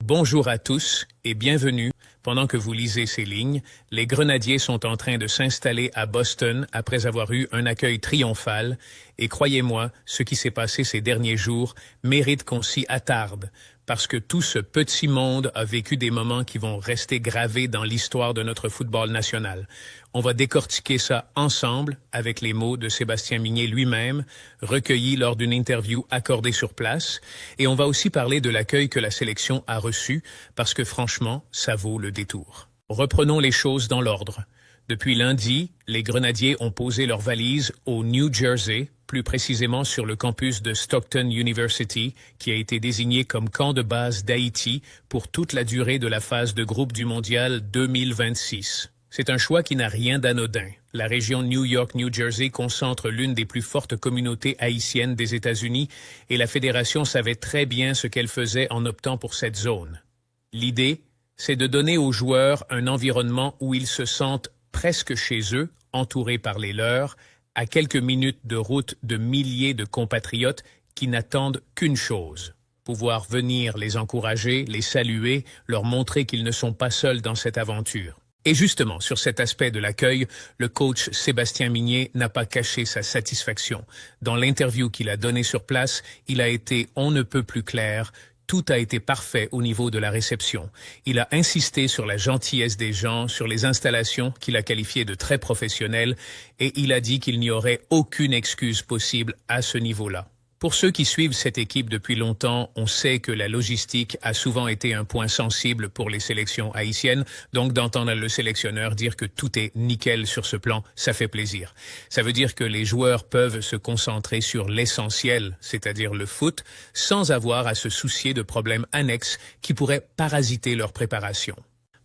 bonjour à tous et bienvenue. Pendant que vous lisez ces lignes, les Grenadiers sont en train de s'installer à Boston après avoir eu un accueil triomphal. Et croyez-moi, ce qui s'est passé ces derniers jours mérite qu'on s'y attarde, parce que tout ce petit monde a vécu des moments qui vont rester gravés dans l'histoire de notre football national. On va décortiquer ça ensemble avec les mots de Sébastien Migné lui-même, recueillis lors d'une interview accordée sur place. Et on va aussi parler de l'accueil que la sélection a reçu, parce que franchement, ça vaut le détour. Reprenons les choses dans l'ordre. Depuis lundi, les Grenadiers ont posé leurs valises au New Jersey, plus précisément sur le campus de Stockton University, qui a été désigné comme camp de base d'Haïti pour toute la durée de la phase de groupe du Mondial 2026. C'est un choix qui n'a rien d'anodin. La région New York-New Jersey concentre l'une des plus fortes communautés haïtiennes des États-Unis et la Fédération savait très bien ce qu'elle faisait en optant pour cette zone. L'idée, c'est de donner aux joueurs un environnement où ils se sentent presque chez eux, entourés par les leurs, à quelques minutes de route de milliers de compatriotes qui n'attendent qu'une chose: pouvoir venir les encourager, les saluer, leur montrer qu'ils ne sont pas seuls dans cette aventure. Et justement, sur cet aspect de l'accueil, le coach Sébastien Migné n'a pas caché sa satisfaction. Dans l'interview qu'il a donnée sur place, il a été on ne peut plus clair. Tout a été parfait au niveau de la réception. Il a insisté sur la gentillesse des gens, sur les installations qu'il a qualifiées de très professionnelles, et il a dit qu'il n'y aurait aucune excuse possible à ce niveau-là. Pour ceux qui suivent cette équipe depuis longtemps, on sait que la logistique a souvent été un point sensible pour les sélections haïtiennes, donc d'entendre le sélectionneur dire que tout est nickel sur ce plan, ça fait plaisir. Ça veut dire que les joueurs peuvent se concentrer sur l'essentiel, c'est-à-dire le foot, sans avoir à se soucier de problèmes annexes qui pourraient parasiter leur préparation.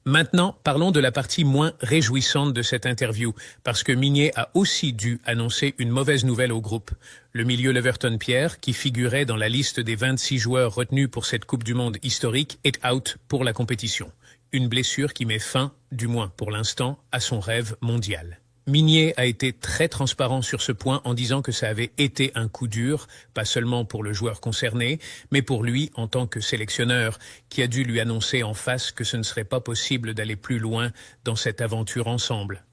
Maintenant, parlons de la partie moins réjouissante de cette interview, parce que Migné a aussi dû annoncer une mauvaise nouvelle au groupe. Le milieu Leverton-Pierre, qui figurait dans la liste des 26 joueurs retenus pour cette Coupe du Monde historique, est out pour la compétition. Une blessure qui met fin, du moins pour l'instant, à son rêve mondial. Migné a été très transparent sur ce point en disant que ça avait été un coup dur, pas seulement pour le joueur concerné, mais pour lui en tant que sélectionneur, qui a dû lui annoncer en face que ce ne serait pas possible d'aller plus loin dans cette aventure ensemble.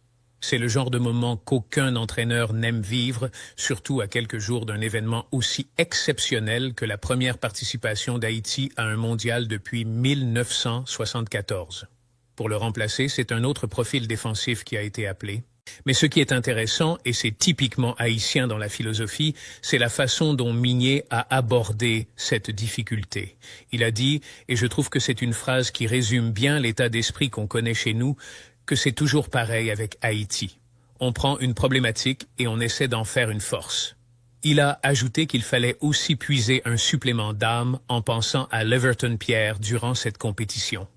C'est le genre de moment qu'aucun entraîneur n'aime vivre, surtout à quelques jours d'un événement aussi exceptionnel que la première participation d'Haïti à un mondial depuis 1974. Pour le remplacer, c'est un autre profil défensif qui a été appelé. Mais ce qui est intéressant, et c'est typiquement haïtien dans la philosophie, c'est la façon dont Migné a abordé cette difficulté. Il a dit, et je trouve que c'est une phrase qui résume bien l'état d'esprit qu'on connaît chez nous, que c'est toujours pareil avec Haïti. On prend une problématique et on essaie d'en faire une force. Il a ajouté qu'il fallait aussi puiser un supplément d'âme en pensant à Leverton-Pierre durant cette compétition.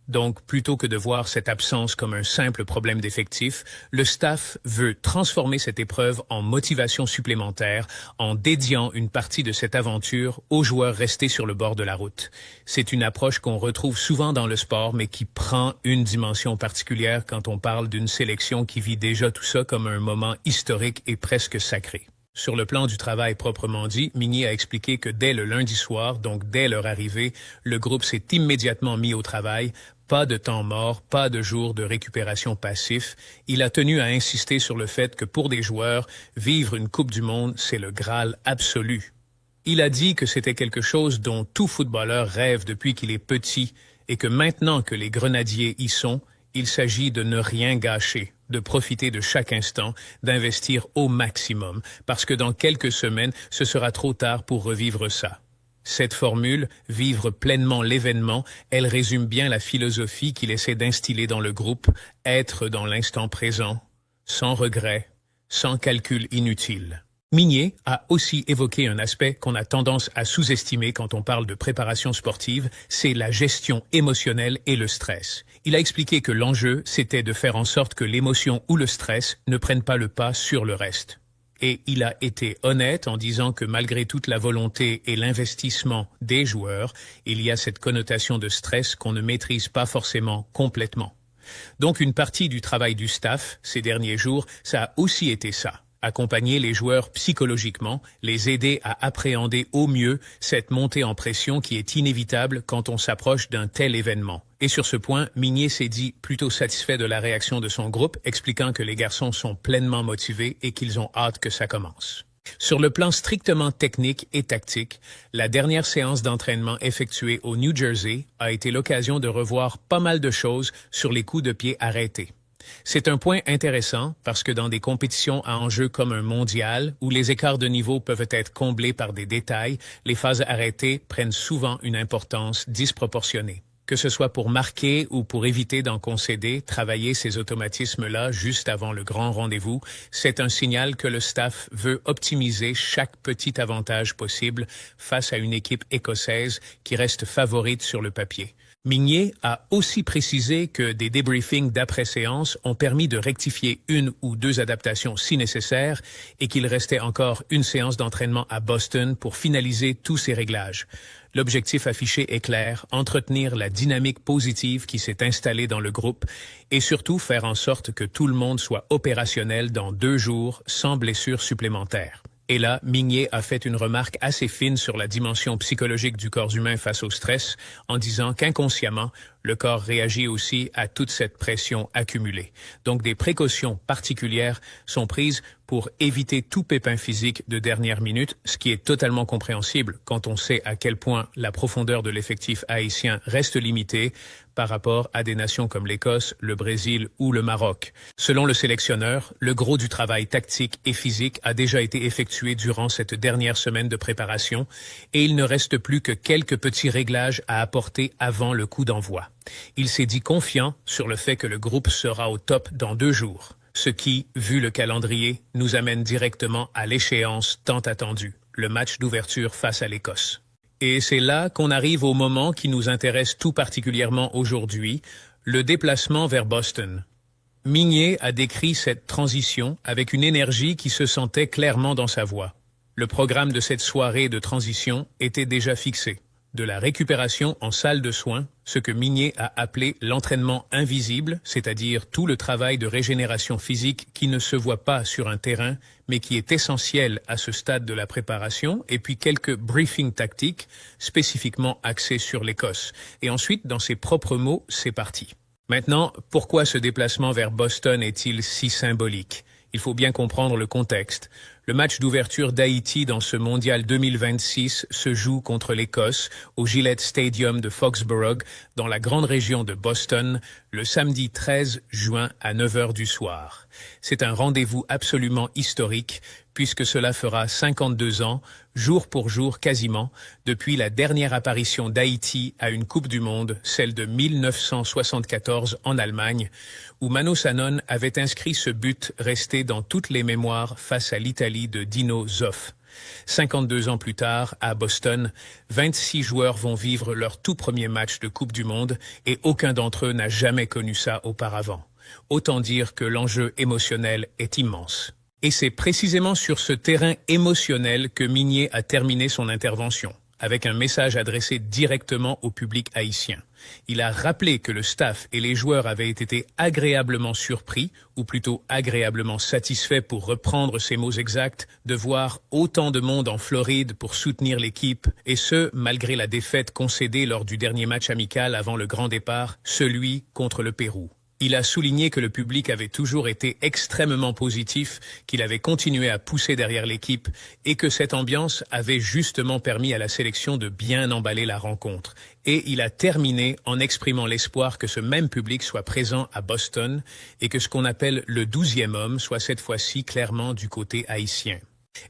Donc, plutôt que de voir cette absence comme un simple problème d'effectif, le staff veut transformer cette épreuve en motivation supplémentaire en dédiant une partie de cette aventure aux joueurs restés sur le bord de la route. C'est une approche qu'on retrouve souvent dans le sport, mais qui prend une dimension particulière quand on parle d'une sélection qui vit déjà tout ça comme un moment historique et presque sacré. Sur le plan du travail proprement dit, Migné a expliqué que dès le lundi soir, donc dès leur arrivée, le groupe s'est immédiatement mis au travail. Pas de temps mort, pas de jours de récupération passif. Il a tenu à insister sur le fait que pour des joueurs, vivre une Coupe du Monde, c'est le Graal absolu. Il a dit que c'était quelque chose dont tout footballeur rêve depuis qu'il est petit et que maintenant que les Grenadiers y sont, il s'agit de ne rien gâcher, de profiter de chaque instant, d'investir au maximum, parce que dans quelques semaines, ce sera trop tard pour revivre ça. Cette formule, vivre pleinement l'événement, elle résume bien la philosophie qu'il essaie d'instiller dans le groupe, être dans l'instant présent, sans regret, sans calcul inutile. Migné a aussi évoqué un aspect qu'on a tendance à sous-estimer quand on parle de préparation sportive, c'est la gestion émotionnelle et le stress. Il a expliqué que l'enjeu, c'était de faire en sorte que l'émotion ou le stress ne prennent pas le pas sur le reste. Et il a été honnête en disant que malgré toute la volonté et l'investissement des joueurs, il y a cette connotation de stress qu'on ne maîtrise pas forcément complètement. Donc une partie du travail du staff ces derniers jours, ça a aussi été ça. accompagner les joueurs psychologiquement, les aider à appréhender au mieux cette montée en pression qui est inévitable quand on s'approche d'un tel événement. Et sur ce point, Migné s'est dit plutôt satisfait de la réaction de son groupe, expliquant que les garçons sont pleinement motivés et qu'ils ont hâte que ça commence. Sur le plan strictement technique et tactique, la dernière séance d'entraînement effectuée au New Jersey a été l'occasion de revoir pas mal de choses sur les coups de pied arrêtés. C'est un point intéressant parce que dans des compétitions à enjeu comme un mondial, où les écarts de niveau peuvent être comblés par des détails, les phases arrêtées prennent souvent une importance disproportionnée. Que ce soit pour marquer ou pour éviter d'en concéder, travailler ces automatismes-là juste avant le grand rendez-vous, c'est un signal que le staff veut optimiser chaque petit avantage possible face à une équipe écossaise qui reste favorite sur le papier. Migné a aussi précisé que des débriefings d'après-séance ont permis de rectifier une ou deux adaptations si nécessaire et qu'il restait encore une séance d'entraînement à Boston pour finaliser tous ces réglages. L'objectif affiché est clair, entretenir la dynamique positive qui s'est installée dans le groupe et surtout faire en sorte que tout le monde soit opérationnel dans 2 jours sans blessure supplémentaire. Et là, Migné a fait une remarque assez fine sur la dimension psychologique du corps humain face au stress, en disant qu'inconsciemment, le corps réagit aussi à toute cette pression accumulée. Donc des précautions particulières sont prises pour éviter tout pépin physique de dernière minute, ce qui est totalement compréhensible quand on sait à quel point la profondeur de l'effectif haïtien reste limitée par rapport à des nations comme l'Écosse, le Brésil ou le Maroc. Selon le sélectionneur, le gros du travail tactique et physique a déjà été effectué durant cette dernière semaine de préparation et il ne reste plus que quelques petits réglages à apporter avant le coup d'envoi. Il s'est dit confiant sur le fait que le groupe sera au top dans 2 jours, ce qui, vu le calendrier, nous amène directement à l'échéance tant attendue, le match d'ouverture face à l'Écosse. Et c'est là qu'on arrive au moment qui nous intéresse tout particulièrement aujourd'hui, le déplacement vers Boston. Migné a décrit cette transition avec une énergie qui se sentait clairement dans sa voix. Le programme de cette soirée de transition était déjà fixé. De la récupération en salle de soins, ce que Migné a appelé l'entraînement invisible, c'est-à-dire tout le travail de régénération physique qui ne se voit pas sur un terrain, mais qui est essentiel à ce stade de la préparation, et puis quelques briefings tactiques spécifiquement axés sur l'Écosse. Et ensuite, dans ses propres mots, c'est parti. Maintenant, pourquoi ce déplacement vers Boston est-il si symbolique ? Il faut bien comprendre le contexte. Le match d'ouverture d'Haïti dans ce mondial 2026 se joue contre l'Écosse au Gillette Stadium de Foxborough dans la grande région de Boston le samedi 13 juin à 9h du soir. C'est un rendez-vous absolument historique puisque cela fera 52 ans, jour pour jour quasiment, depuis la dernière apparition d'Haïti à une Coupe du Monde, celle de 1974 en Allemagne, où Mano Sannone avait inscrit ce but resté dans toutes les mémoires face à l'Italie de Dino Zoff. 52 ans plus tard, à Boston, 26 joueurs vont vivre leur tout premier match de Coupe du Monde et aucun d'entre eux n'a jamais connu ça auparavant. Autant dire que l'enjeu émotionnel est immense. Et c'est précisément sur ce terrain émotionnel que Migné a terminé son intervention, avec un message adressé directement au public haïtien. Il a rappelé que le staff et les joueurs avaient été agréablement surpris, ou plutôt agréablement satisfaits pour reprendre ses mots exacts, de voir autant de monde en Floride pour soutenir l'équipe, et ce, malgré la défaite concédée lors du dernier match amical avant le grand départ, celui contre le Pérou. Il a souligné que le public avait toujours été extrêmement positif, qu'il avait continué à pousser derrière l'équipe et que cette ambiance avait justement permis à la sélection de bien emballer la rencontre. Et il a terminé en exprimant l'espoir que ce même public soit présent à Boston et que ce qu'on appelle le 12e homme soit cette fois-ci clairement du côté haïtien.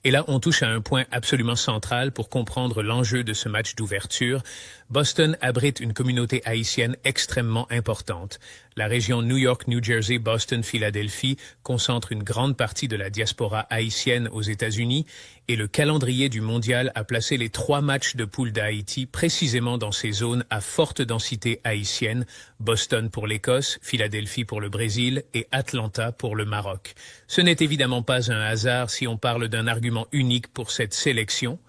Et là, on touche à un point absolument central pour comprendre l'enjeu de ce match d'ouverture. Boston abrite une communauté haïtienne extrêmement importante. La région New York, New Jersey, Boston, Philadelphie concentre une grande partie de la diaspora haïtienne aux États-Unis et le calendrier du mondial a placé les 3 matchs de poule d'Haïti précisément dans ces zones à forte densité haïtienne, Boston pour l'Écosse, Philadelphie pour le Brésil et Atlanta pour le Maroc. Ce n'est évidemment pas un hasard si on parle d'un argument unique pour cette sélection.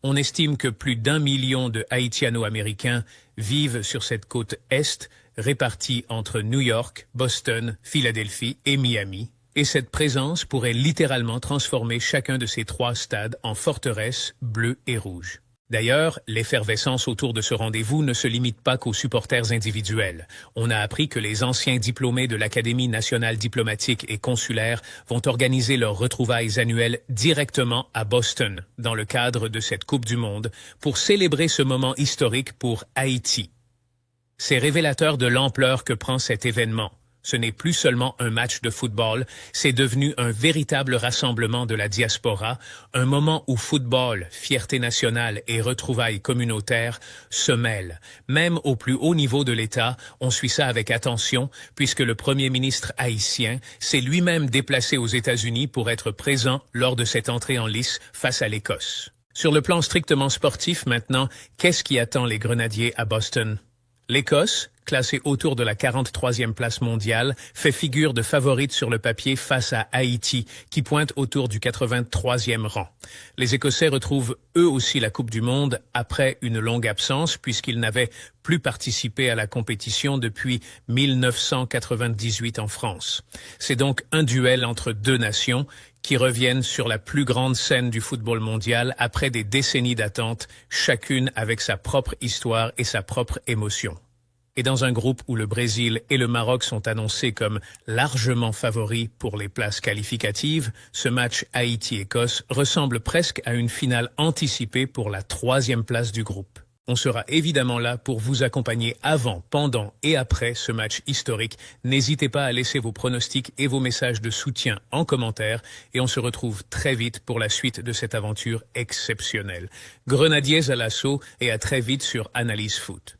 On estime que plus d'1 million de Haïtiano-Américains vivent sur cette côte Est, répartis entre New York, Boston, Philadelphie et Miami. Et cette présence pourrait littéralement transformer chacun de ces 3 stades en forteresse bleue et rouge. D'ailleurs, l'effervescence autour de ce rendez-vous ne se limite pas qu'aux supporters individuels. On a appris que les anciens diplômés de l'Académie nationale diplomatique et consulaire vont organiser leurs retrouvailles annuelles directement à Boston, dans le cadre de cette Coupe du Monde, pour célébrer ce moment historique pour Haïti. C'est révélateur de l'ampleur que prend cet événement. Ce n'est plus seulement un match de football, c'est devenu un véritable rassemblement de la diaspora, un moment où football, fierté nationale et retrouvailles communautaires se mêlent. Même au plus haut niveau de l'État, on suit ça avec attention, puisque le premier ministre haïtien s'est lui-même déplacé aux États-Unis pour être présent lors de cette entrée en lice face à l'Écosse. Sur le plan strictement sportif maintenant, qu'est-ce qui attend les Grenadiers à Boston? L'Écosse, classée autour de la 43e place mondiale, fait figure de favorite sur le papier face à Haïti, qui pointe autour du 83e rang. Les Écossais retrouvent eux aussi la Coupe du Monde après une longue absence, puisqu'ils n'avaient plus participé à la compétition depuis 1998 en France. C'est donc un duel entre 2 nations qui reviennent sur la plus grande scène du football mondial après des décennies d'attente, chacune avec sa propre histoire et sa propre émotion. Et dans un groupe où le Brésil et le Maroc sont annoncés comme largement favoris pour les places qualificatives, ce match Haïti-Écosse ressemble presque à une finale anticipée pour la 3e place du groupe. On sera évidemment là pour vous accompagner avant, pendant et après ce match historique. N'hésitez pas à laisser vos pronostics et vos messages de soutien en commentaire et on se retrouve très vite pour la suite de cette aventure exceptionnelle. Grenadiers à l'assaut et à très vite sur Analyse Foot.